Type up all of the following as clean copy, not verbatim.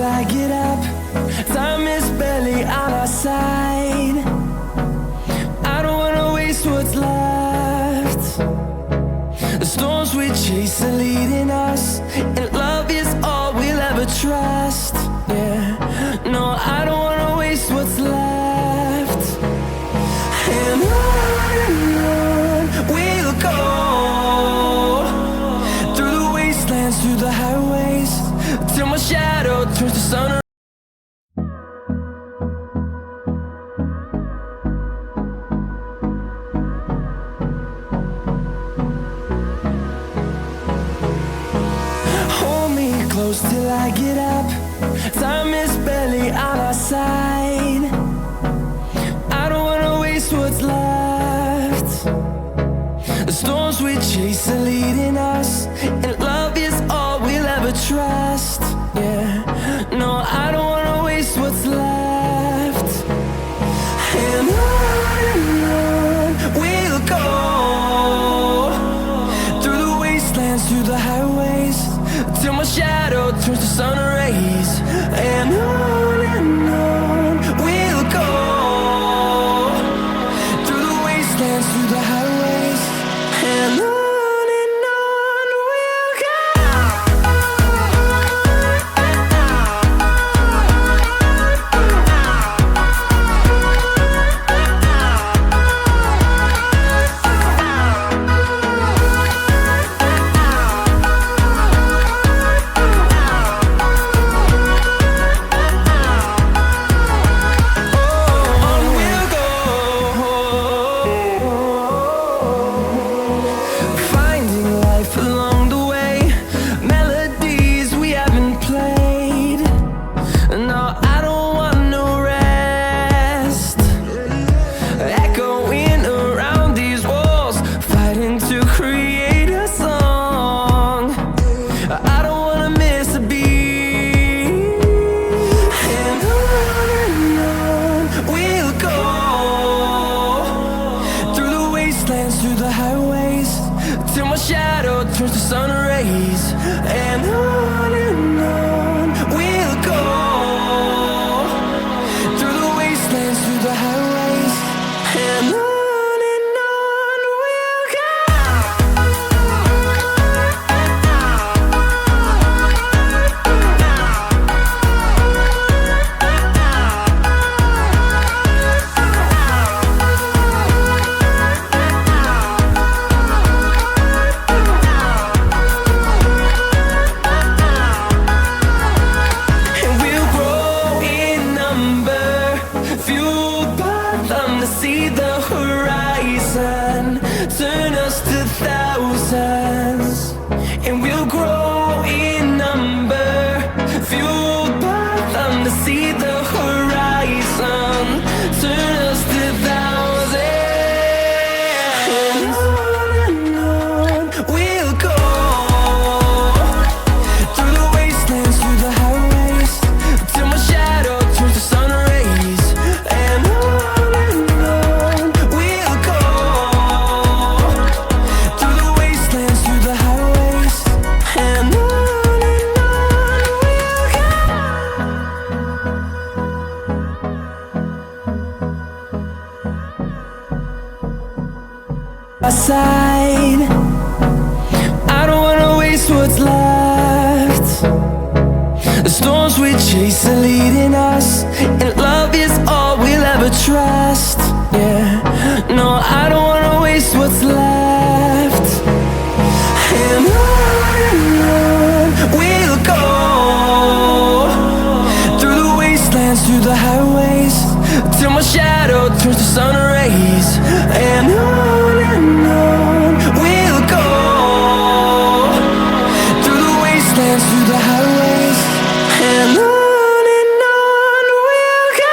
I get up. Time is barely on our side. I don't wanna waste what's left. The storms we chase are leading us, and love is all we'll ever trust. Yeah, no, I don't wanna waste what's left. And on we'll go, through the wastelands, through the highways, till my shadow turns to sun. Hold me close till I get up. Time is barely on our side. I don't wanna waste what's left. The storms we chase are leading us, and love is all we'll ever trust. Yeah, no, I don't wanna waste what's left. And on we'll go, through the wastelands, through the highways, till my shadow turns to sun rays. And on we'll go, through the wastelands, through the highways, and on we'll go. Finding life along the way, melodies we haven't played. No, I don't want no rest. Echoing around these walls, fighting to create a song. I don't wanna miss a beat. And on we'll go, through the wastelands, through the highways, till my shadow turns to sun rays. And on we'll go, through the wastelands, through the highways, and on we'll go. And we'll grow in number, fueled by them to see the horizon, turn us to thousands. And we'll grow in number, fueled by them to see the horizon, turn us to thousands. And on we'll go, through the wastelands, through the highways, till my shadow turns to sun rays. And on we'll go, through the wastelands, through the highways, and on we'll go. Aside, I don't wanna waste what's left. The storms we chase are leading us, and love is all we'll ever trust. Yeah, no, I don't wanna waste what's left. And on we'll go, through the wastelands, through the highways, till my shadow turns to sun rays. And on we'll go, through the wastelands, through the highways, and on we'll go.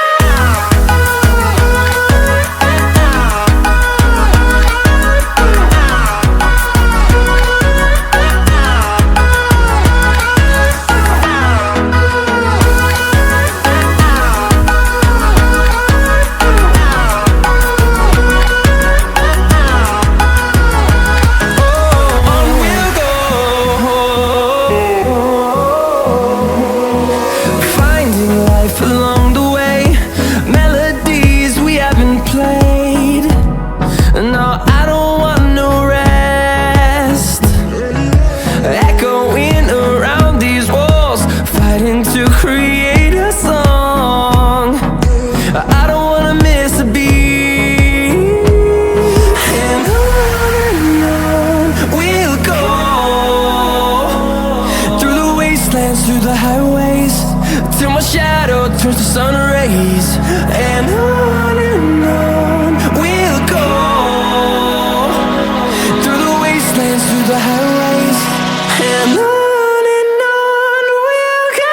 through the highways, till my shadow turns to sun rays. And on we'll go, through the wastelands, through the highways. And on we'll go.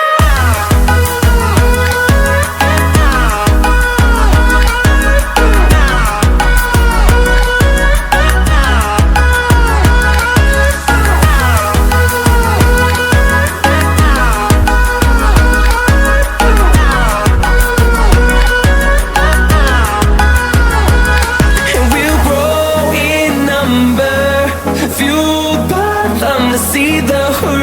Fueled by them to see the horizon.